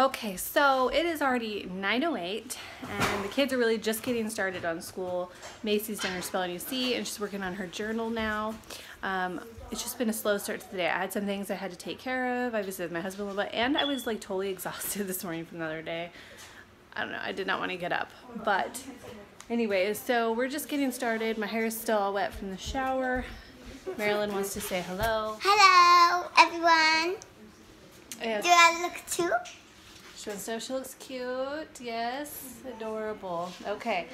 Okay, so it is already 9:08 and the kids are really just getting started on school. Macy's done her spelling UC and she's working on her journal now. It's just been a slow start to the day. I had some things I had to take care of. I visited my husband a little bit and I was like totally exhausted this morning from the other day. I don't know, I did not want to get up. But anyways, so we're just getting started. My hair is still all wet from the shower. Marilyn wants to say hello. Hello, everyone. Yes. Do I look cute? She wants to know if she looks cute. Yes, adorable. Okay.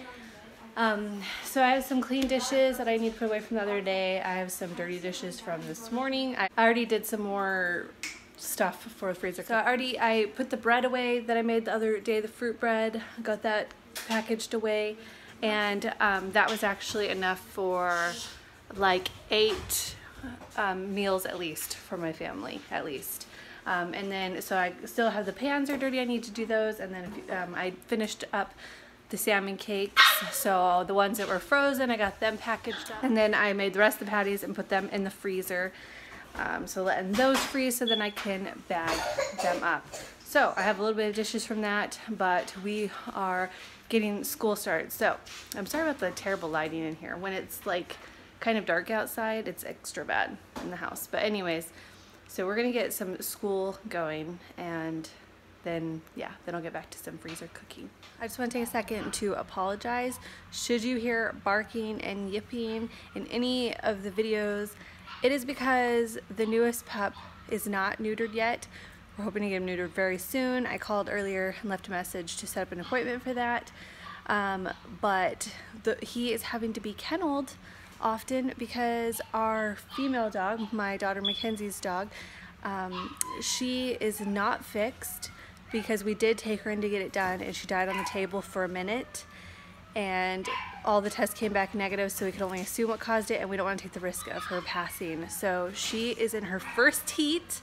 So I have some clean dishes that I need to put away from the other day. I have some dirty dishes from this morning. I already did some more stuff for the freezer. So I put the bread away that I made the other day, the fruit bread. Got that packaged away. And that was actually enough for like 8 meals at least for my family, at least. And then, so I still have the pans are dirty, I need to do those, and then I finished up the salmon cakes, so the ones that were frozen, I got them packaged up, and then I made the rest of the patties and put them in the freezer, so letting those freeze so then I can bag them up. So I have a little bit of dishes from that, but we are getting school started. So I'm sorry about the terrible lighting in here. When it's like kind of dark outside, it's extra bad in the house, but anyways. So we're gonna get some school going and then, yeah, then I'll get back to some freezer cooking. I just wanna take a second to apologize. Should you hear barking and yipping in any of the videos, it is because the newest pup is not neutered yet. We're hoping to get him neutered very soon. I called earlier and left a message to set up an appointment for that. But he is having to be kenneled often because our female dog, my daughter Mackenzie's dog, she is not fixed because we did take her in to get it done and she died on the table for a minute and all the tests came back negative, so we could only assume what caused it and we don't want to take the risk of her passing. So she is in her first heat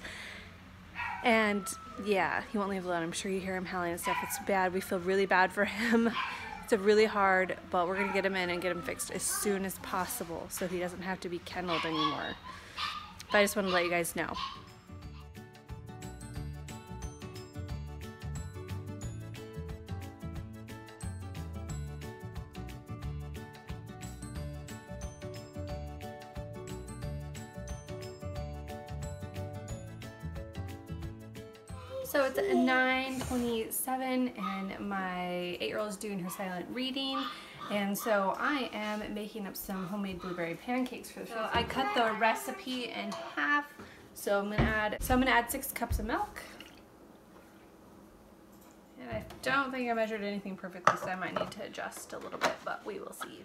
and yeah, he won't leave alone. I'm sure you hear him howling and stuff. It's bad. We feel really bad for him. It's really hard, but we're gonna get him in and get him fixed as soon as possible so he doesn't have to be kenneled anymore. But I just wanted to let you guys know. So it's 9:27 and my 8-year-old is doing her silent reading, and so I am making up some homemade blueberry pancakes for the freezer. So I cut the recipe in half, so I'm gonna add 6 cups of milk. And I don't think I measured anything perfectly, so I might need to adjust a little bit, but we will see.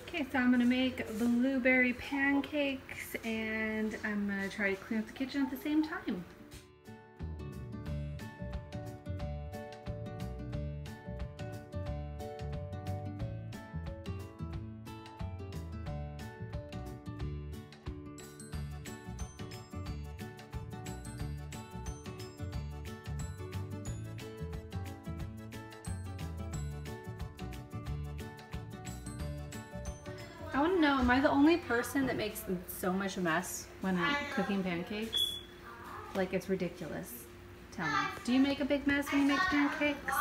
Okay, so I'm gonna make blueberry pancakes and I'm gonna try to clean up the kitchen at the same time. I want to know, am I the only person that makes so much mess when I'm cooking pancakes? Like, it's ridiculous. Tell me. Do you make a big mess when you make pancakes?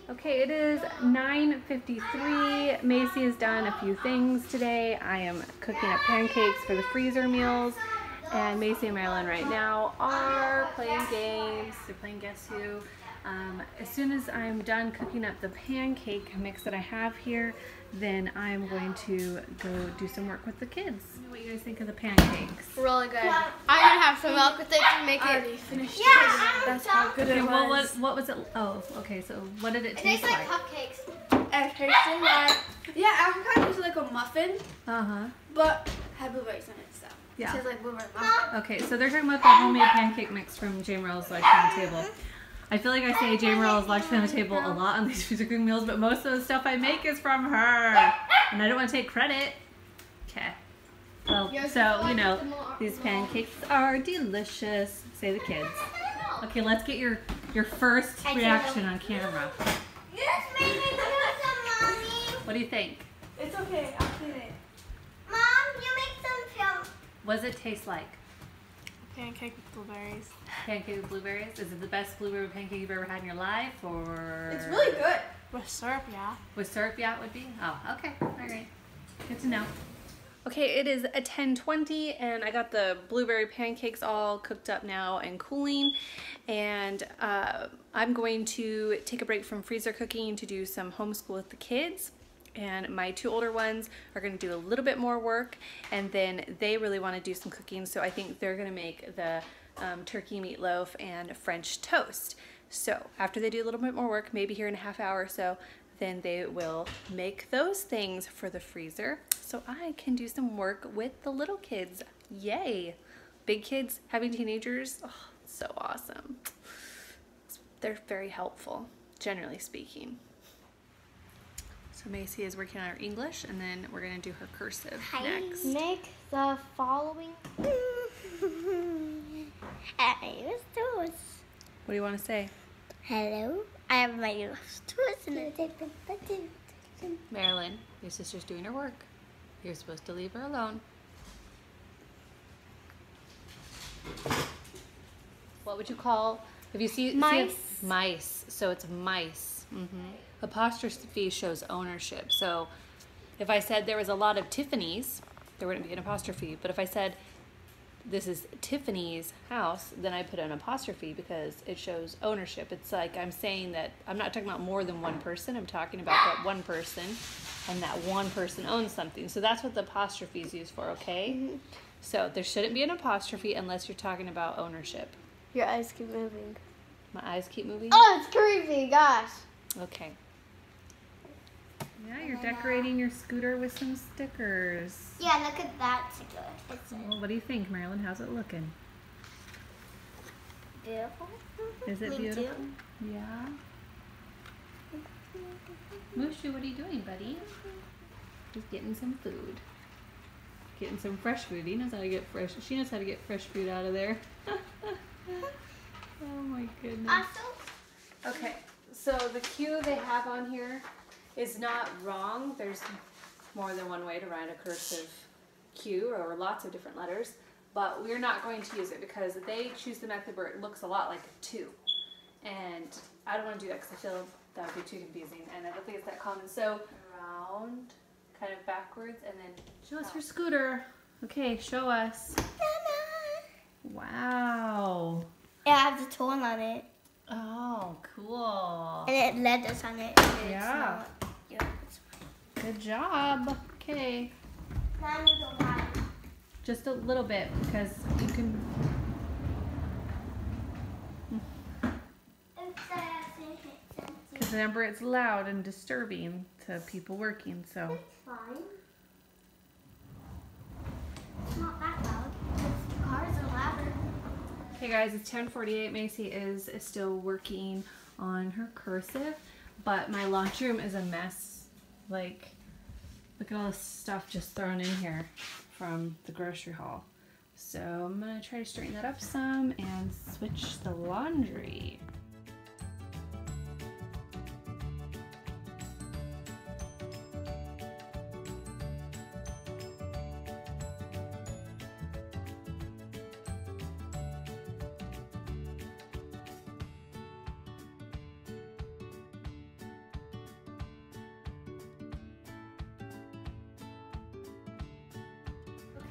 Okay, it is 9:53. Macy has done a few things today. I am cooking up pancakes for the freezer meals. And Macy and Marilyn right now are playing games. They're playing Guess Who. As soon as I'm done cooking up the pancake mix that I have here, then I'm going to go do some work with the kids. What do you guys think of the pancakes? Really good. I'm gonna have some milk with it to make it finished. Yeah, That's how good it was. What was it? Oh, okay. So what did it taste It tastes like? like cupcakes. It tasted like, yeah, it kind of tasted like a muffin, but had blueberries in it, so Yeah. it tastes like blueberry muffin. Okay, so they're talking about the homemade pancake mix from Jane Merrill's Lunch on the Table. I feel like I say Jane Merrill's Lunch on the Table a lot on these freezer cooking meals, but most of the stuff I make is from her. And I don't want to take credit. Okay. Well, so, you know, these pancakes are delicious. Say the kids. Okay, let's get your first reaction on camera. You just made me do some, Mommy. What do you think? It's okay, I'll clean it. Mom, you make some film. What does it taste like? Pancake with blueberries. Pancake with blueberries? Is it the best blueberry pancake you've ever had in your life, or? It's really good. With syrup, yeah. With syrup, yeah, it would be? Oh, okay. All right. Good to know. Okay, it is a 10:20 and I got the blueberry pancakes all cooked up now and cooling, and I'm going to take a break from freezer cooking to do some homeschool with the kids, and my 2 older ones are going to do a little bit more work, and then they really want to do some cooking, so I think they're going to make the turkey meatloaf and French toast. So after they do a little bit more work, maybe here in a half hour or so, then they will make those things for the freezer so I can do some work with the little kids. Yay! Big kids having teenagers, oh, so awesome. They're very helpful, generally speaking. So Macy is working on her English, and then we're gonna do her cursive next. Make the following. What do you want to say? Hello, I have my toast in a different button. Marilyn, your sister's doing her work. You're supposed to leave her alone. What would you call, if you see Mice. Mice, so it's mice. Apostrophe shows ownership. So if I said there was a lot of Tiffany's, there wouldn't be an apostrophe. But if I said this is Tiffany's house, then I put an apostrophe because it shows ownership. It's like I'm saying that I'm not talking about more than one person. I'm talking about that one person, and that one person owns something. So that's what the apostrophe is used for, okay? So there shouldn't be an apostrophe unless you're talking about ownership. Your eyes keep moving. My eyes keep moving? Oh, it's creepy, gosh. Okay. Yeah, you're decorating your scooter with some stickers. Yeah, look at that sticker. It's Well, what do you think, Marilyn? How's it looking? beautiful. Is it Me beautiful? too. Yeah. Mushu, what are you doing, buddy? He's getting some food. Getting some fresh food. He knows how to get fresh. She knows how to get fresh food out of there. Oh my goodness. Also, Okay, so the Q they have on here is not wrong. There's more than one way to write a cursive Q, or lots of different letters, but we're not going to use it because they choose the method where it looks a lot like a 2, and I don't want to do that because I feel that would be too confusing, and I don't think it's that common. So around, kind of backwards, and then show us your scooter. Okay, show us. Wow. it has a torn on it, Oh, cool. and it letters on it. Yeah. Good job. Okay. Just a little bit because you can. Because remember, it's loud and disturbing to people working, so. Fine. It's not that loud. The cars are louder. Okay guys, it's 10:48. Macy is still working on her cursive, but my lunchroom is a mess. Like, look at all this stuff just thrown in here from the grocery haul. So I'm gonna try to straighten that up some and switch the laundry.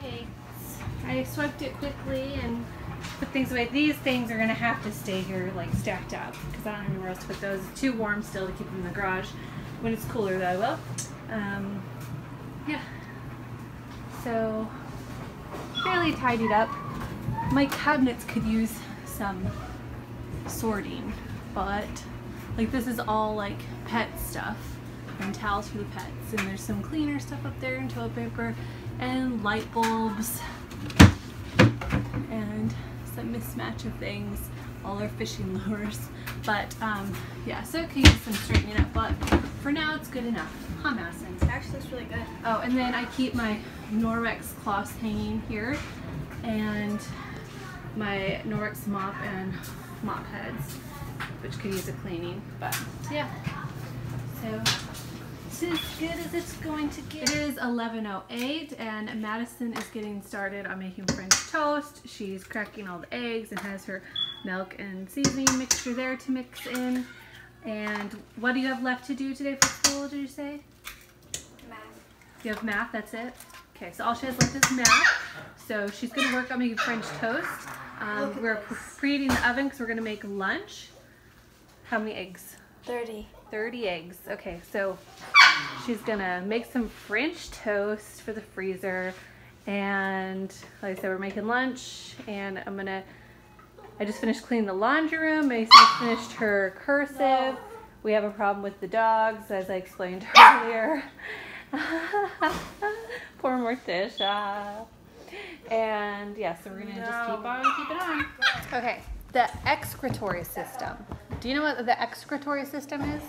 Okay, I swept it quickly and put things away. These things are gonna have to stay here, like stacked up, because I don't have anywhere else to put those. It's too warm still to keep them in the garage. When it's cooler, though, I will. Yeah. So fairly tidied up. My cabinets could use some sorting, but like this is all like pet stuff and towels for the pets, and there's some cleaner stuff up there and toilet paper and light bulbs and some mismatch of things, all our fishing lures. But yeah, so it could use some straightening up, but for now it's good enough. Huh, Madison? Actually, it's really good. Oh, and then I keep my Norwex cloths hanging here, and my Norwex mop and mop heads, which could use a cleaning. But yeah, so as good as it's going to get. It is 11:08 and Madison is getting started on making French toast. She's cracking all the eggs and has her milk and seasoning mixture there to mix in. And what do you have left to do today for school, did you say? Math. You have math, that's it? Okay, so all she has left is math. So she's gonna work on making French toast. We're preheating the oven because we're gonna make lunch. How many eggs? 30. 30 eggs. Okay, so she's gonna make some French toast for the freezer. And like I said, we're making lunch and I just finished cleaning the laundry room. Macy finished her cursive. We have a problem with the dogs, as I explained earlier. Poor Morticia. And yeah, so we're gonna just keep it on. Okay, the excretory system. Do you know what the excretory system is?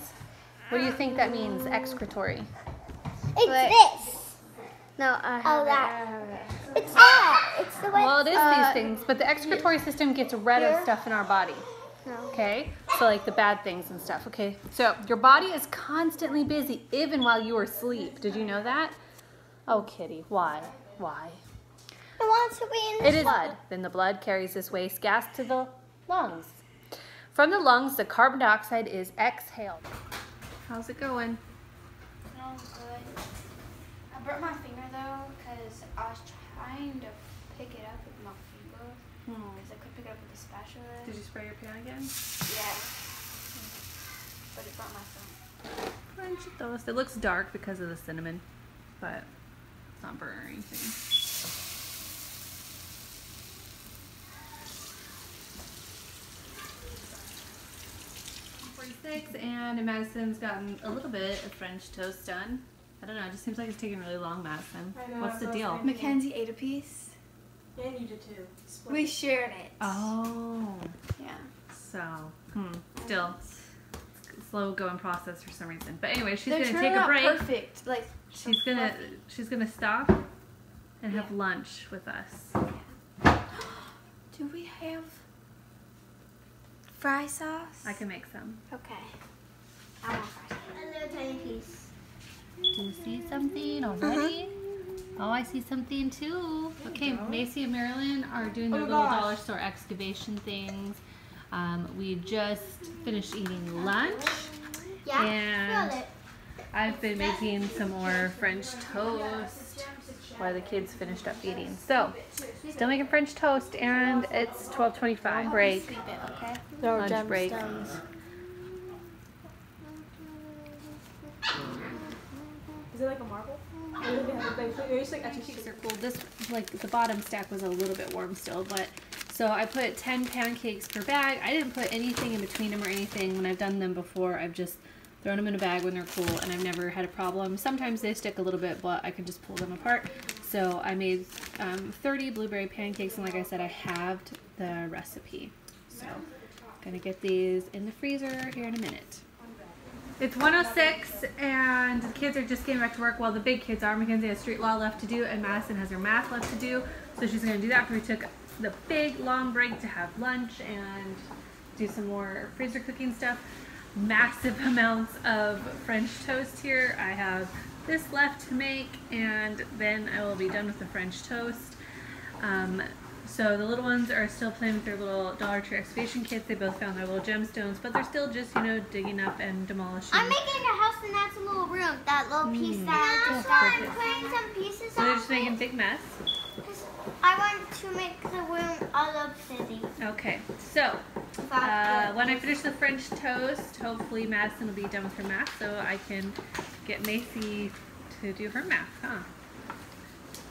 What do you think that means, excretory? It's this. No, I have it. It's that. It's the way. Well, it is these things, but the excretory system gets rid of stuff in our body. No. Okay, so like the bad things and stuff. Okay, so your body is constantly busy, even while you are asleep. Did you know that? Oh, Kitty, why? Why? It wants to be in the blood. Then the blood carries this waste gas to the lungs. From the lungs, the carbon dioxide is exhaled. How's it going? Smells good. I burnt my finger though because I was trying to pick it up with my finger because I couldn't pick it up with the spatula. Did you spray your pan again? Yeah. But it burnt my thumb. French toast. It looks dark because of the cinnamon, but it's not burnt or anything. 46, and Madison's gotten a little bit of French toast done. I don't know, it just seems like it's taking really long, Madison. I know, what's the deal? Mackenzie ate a piece. And you did too. Split. We shared it. Oh. Yeah. So, still slow going process for some reason. But anyway, she's They're gonna take a break. Perfect. Like She's gonna stop and have lunch with us. Do we have fry sauce? I can make some. Okay. I want fry sauce. A little tiny piece. Do you see something already? Oh, I see something too. Okay, Macy and Marilyn are doing their little dollar store excavation things. We just finished eating lunch. Yeah, and feel it. I've been making some more French toast while the kids finished up eating. So, still making French toast, and it's 12:25. Break. Sleep it, okay? Lunch break. Is it like a marble? Pancakes are cool. This, like, the bottom stack was a little bit warm still, but so I put 10 pancakes per bag. I didn't put anything in between them or anything. When I've done them before, I've just thrown them in a bag when they're cool, and I've never had a problem. Sometimes they stick a little bit, but I can just pull them apart. So I made 30 blueberry pancakes, and like I said, I halved the recipe. So I'm gonna get these in the freezer here in a minute. It's 1:06 and the kids are just getting back to work. Well, the big kids are. Mackenzie has street law left to do and Madison has her math left to do. So she's going to do that after we took the big long break to have lunch and do some more freezer cooking stuff. Massive amounts of French toast here. I have this left to make and then I will be done with the French toast. So the little ones are still playing with their little Dollar Tree excavation kits. They both found their little gemstones, but they're still just, you know, digging up and demolishing. I'm making a house and that's a little room. That little piece that I just got. I'm putting some pieces So they're just making a big mess. I want to make the room all obsidian. Okay, so when I finish the French toast, hopefully Madison will be done with her math so I can get Macy to do her math, huh?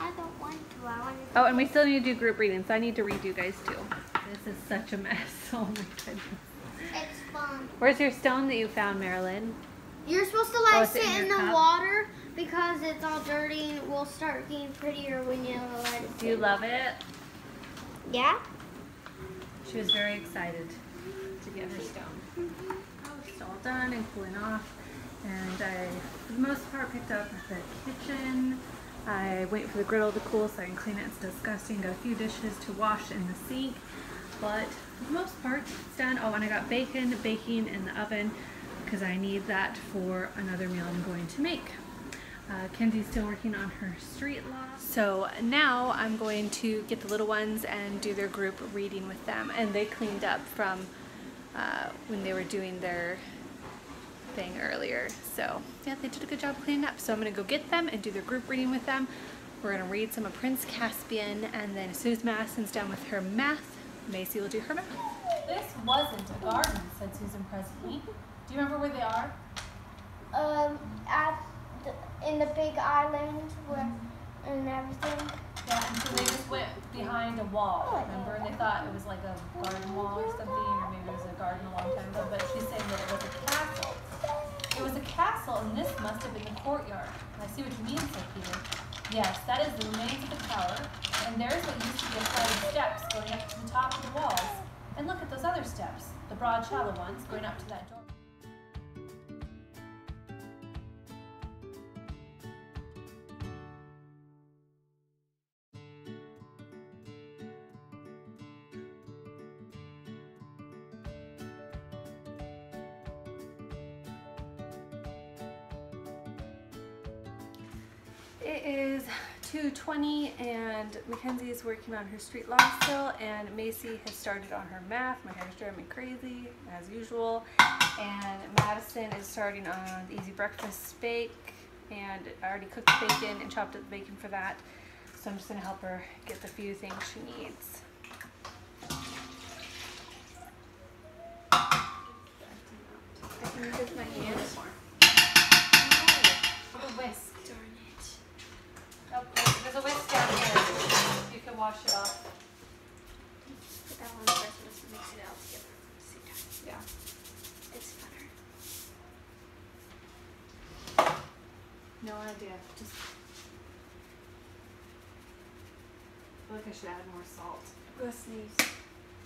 I don't want to. I want to. Oh, and we still need to do group reading, so I need to read you guys too. This is such a mess. Oh my goodness. It's fun. Where's your stone that you found, Marilyn? You're supposed to let it sit in the water because it's all dirty and it will start getting prettier when you let it sit. Do you love it? Yeah? She was very excited to get her stone. Oh, it's all done and cooling off. And I, for the most part, picked up the kitchen. I wait for the griddle to cool so I can clean it. It's disgusting. Got a few dishes to wash in the sink. But for the most part, it's done. Oh, and I got bacon baking in the oven because I need that for another meal I'm going to make. Kenzie's still working on her street law. So now I'm going to get the little ones and do their group reading with them. And they cleaned up from when they were doing their thing earlier. So yeah, they did a good job cleaning up. So I'm gonna go get them and do their group reading with them. We're gonna read some of Prince Caspian, and then as soon as Madison's done with her math, Macy will do her math. This wasn't a garden, said Susan presently. Do you remember where they are? In the big island and everything. Yeah, and so they just went behind a wall, remember? And they thought it was like a garden wall or something, or maybe it was a garden a long time ago, but she's saying that it was a castle. It was a castle, and this must have been the courtyard. I see what you mean, said Peter. Yes, that is the remains of the tower, and there's what used to be a flight of steps going up to the top of the walls. And look at those other steps, the broad, shallow ones going up to that door. It is 2:20 and Mackenzie is working on her street law still, and Macy has started on her math. My hair's driving me crazy as usual. And Madison is starting on the easy breakfast bake, and I already cooked the bacon and chopped up the bacon for that. So I'm just gonna help her get the few things she needs. I can use my hands. A whisk. Darn it. Oh, there's a whisk down here. You can wash it off. Put that one first, let's mix it all together. See that? Yeah. It's funner. No idea. Just I feel like I should add more salt. Go sneeze.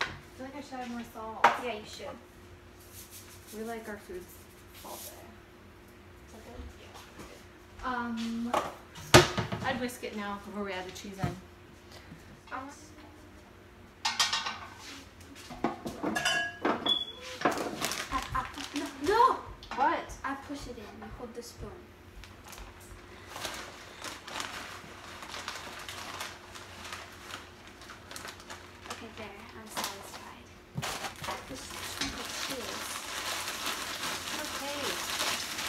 I feel like I should add more salt. Yeah, you should. We like our foods salty. I'd whisk it now before we add the cheese in. No! What? I push it in. You hold the spoon. Okay, there. I'm satisfied. This is chocolate cheese. Okay.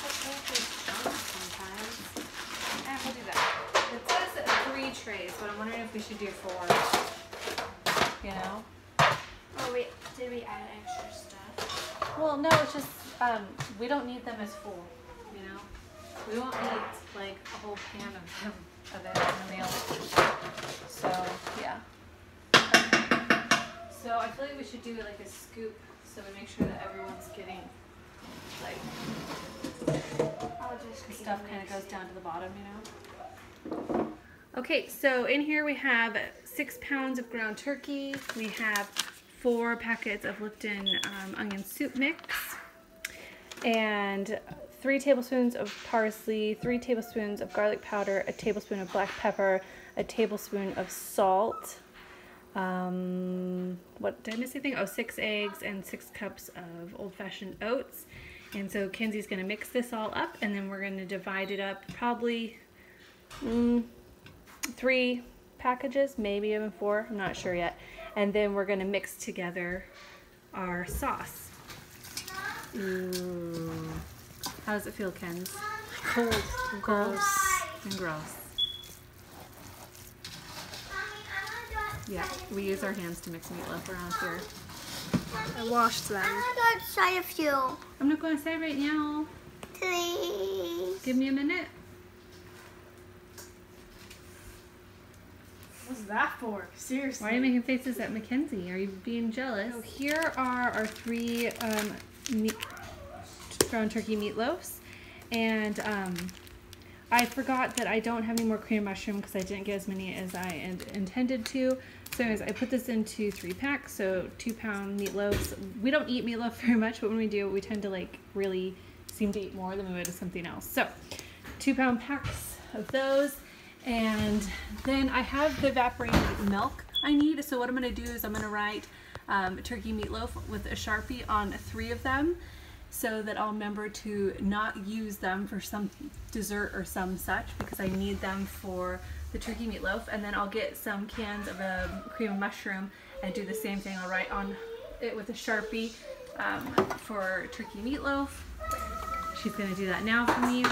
Okay, there's junk sometimes. And we'll do that. It says 3 trays, but I'm wondering if we should do 4. You know? Oh wait, did we add extra stuff? Well, no, it's just, we don't need them as full, you know? We won't eat, like, a whole pan of them, of it in a meal. So, yeah. So I feel like we should do like a scoop so we make sure that everyone's getting, like, I'll just the stuff kind of goes down to the bottom, you know? Okay, so in here we have 6 pounds of ground turkey. We have 4 packets of Lipton onion soup mix, and 3 tablespoons of parsley, 3 tablespoons of garlic powder, a tablespoon of black pepper, a tablespoon of salt. What did I miss anything? Oh, 6 eggs and 6 cups of old-fashioned oats. And so Kenzie's gonna mix this all up, and then we're gonna divide it up probably 3 packages, maybe even 4, I'm not sure yet. And then we're gonna mix together our sauce. Ooh. How does it feel, Kenz? Cold. Gross. And gross. Yeah, we use our hands to mix meatloaf around here. I washed them. I'm going to try a few. I'm not gonna say right now. Please. Give me a minute. What's that for? Seriously. Why are you making faces at Mackenzie? Are you being jealous? So here are our 3 ground turkey meatloaves, and I forgot that I don't have any more cream mushroom because I didn't get as many as I intended to. So anyways, I put this into 3 packs, so 2-pound meatloaves. We don't eat meatloaf very much, but when we do, we tend to like really seem to eat more than we would of something else. So 2-pound packs of those. And then I have the evaporated milk I need. So what I'm going to do is I'm going to write turkey meatloaf with a Sharpie on 3 of them. so that I'll remember to not use them for some dessert or some such, because I need them for the turkey meatloaf. And then I'll get some cans of cream of mushroom and do the same thing. I'll write on it with a Sharpie for turkey meatloaf. She's going to do that now for me.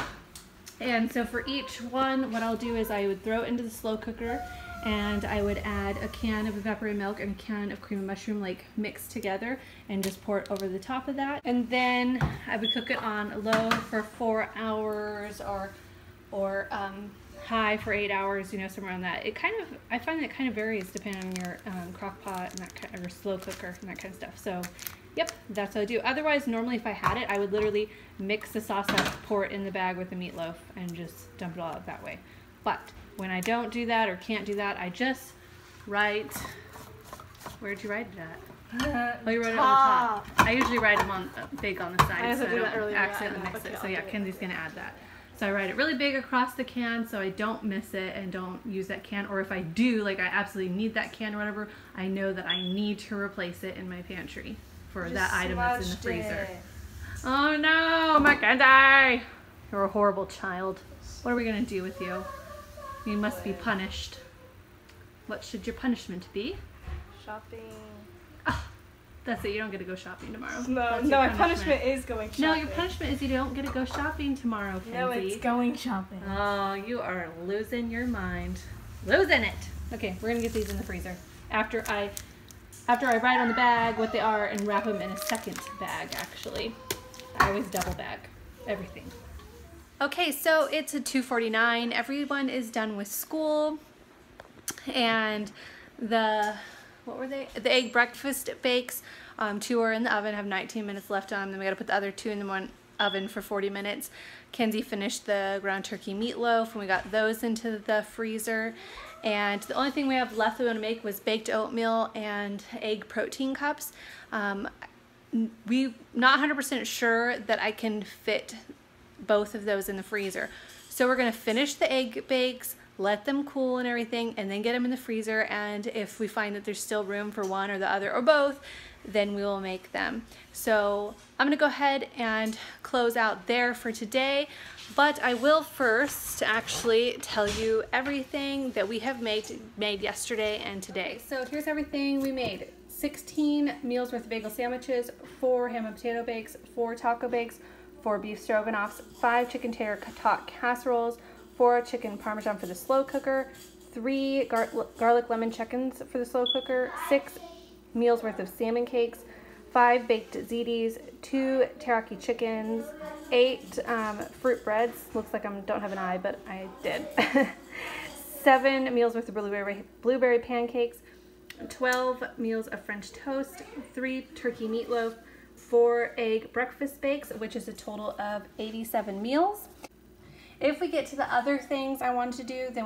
And so for each one, what I'll do is I would throw it into the slow cooker, and I would add a can of evaporated milk and a can of cream of mushroom, like mixed together, and just pour it over the top of that. And then I would cook it on low for 4 hours, or high for 8 hours, you know, somewhere around that. It kind of, I find that it kind of varies depending on your crock pot and that kind of, or slow cooker and that kind of stuff. So yep, that's what I do. Otherwise, normally if I had it, I would literally mix the sauce up, pour it in the bag with the meatloaf, and just dump it all out that way. But when I don't do that or can't do that, I just write, where'd you write it at? Oh, you wrote it on the top. I usually write them on big on the side, so I don't accidentally mix it. So yeah, Kenzie's gonna add that. So I write it really big across the can so I don't miss it and don't use that can. Or if I do, like I absolutely need that can or whatever, I know that I need to replace it in my pantry for that item that's in the freezer. Oh no, Mackenzie! You're a horrible child. What are we gonna do with you? You must be punished. What should your punishment be? Shopping. Oh, that's it, you don't get to go shopping tomorrow. No, my punishment is going shopping. No, your punishment is you don't get to go shopping tomorrow, Kenzie. No, it's going shopping. Oh, you are losing your mind. Losing it! Okay, we're gonna get these in the freezer. After I write on the bag what they are and wrap them in a second bag, actually. I always double bag everything. Okay, so it's a 2:49. Everyone is done with school, and what were they? The egg breakfast bakes. 2 are in the oven, have 19 minutes left on them. Then we gotta put the other 2 in the oven for 40 minutes. Kenzie finished the ground turkey meatloaf, and we got those into the freezer. And the only thing we have left that we want to make was baked oatmeal and egg protein cups. We're not 100% sure that I can fit both of those in the freezer. So we're going to finish the egg bakes, let them cool and everything, and then get them in the freezer. And if we find that there's still room for one or the other or both, then we will make them. So I'm going to go ahead and close out there for today. But I will first actually tell you everything that we have made yesterday and today. So here's everything we made. 16 meals worth of bagel sandwiches, 4 ham and potato bakes, 4 taco bakes, 4 beef stroganoffs, 5 chicken tater tot casseroles, 4 chicken parmesan for the slow cooker, 3 garlic lemon chickens for the slow cooker, 6 meals worth of salmon cakes, 5 baked ziti's, 2 teriyaki chickens, 8 fruit breads. Looks like I don't have an eye, but I did. 7 meals worth of blueberry pancakes, 12 meals of French toast, 3 turkey meatloaf, 4 egg breakfast bakes, which is a total of 87 meals. If we get to the other things I wanted to do, then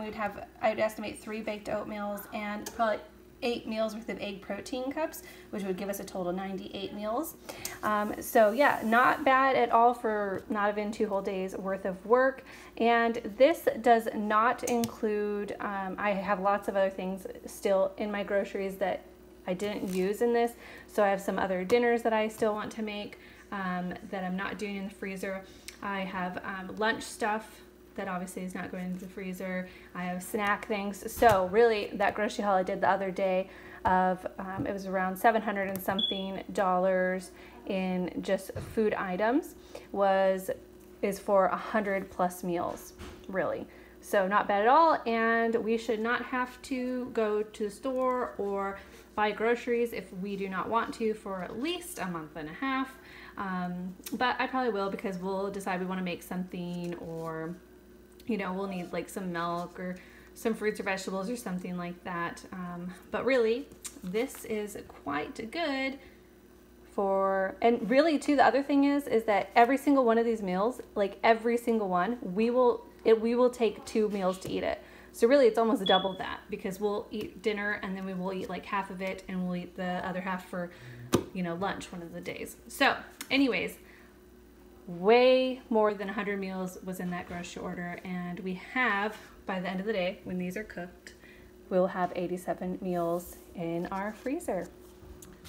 I would estimate 3 baked oatmeals and probably 8 meals worth of egg protein cups, which would give us a total of 98 meals. So yeah, not bad at all for not even 2 whole days worth of work. And this does not include, I have lots of other things still in my groceries that I didn't use in this. So I have some other dinners that I still want to make that I'm not doing in the freezer. I have lunch stuff that obviously is not going into the freezer. I have snack things. So really that grocery haul I did the other day of, it was around $700 and something in just food items is for 100 plus meals, really. So not bad at all. And we should not have to go to the store or buy groceries if we do not want to for at least a month and a half. But I probably will, because we'll decide we want to make something, or you know, we'll need like some milk or some fruits or vegetables or something like that. But really, this is quite good for, and really too, the other thing is that every single one of these meals, like every single one, we will take 2 meals to eat it. So really it's almost double that, because we'll eat dinner and then we will eat like half of it, and we'll eat the other half for, you know, lunch one of the days. So anyways, way more than 100 meals was in that grocery order, and we have, by the end of the day, when these are cooked, we'll have 87 meals in our freezer.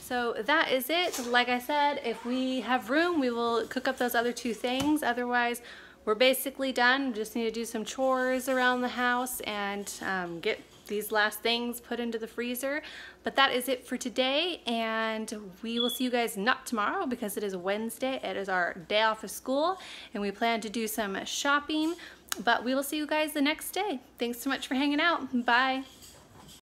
So that is it. Like I said, if we have room, we will cook up those other 2 things. Otherwise, we're basically done. We just need to do some chores around the house and get these last things put into the freezer. But that is it for today, and we will see you guys not tomorrow because it is Wednesday. It is our day off of school, and we plan to do some shopping. But we will see you guys the next day. Thanks so much for hanging out. Bye.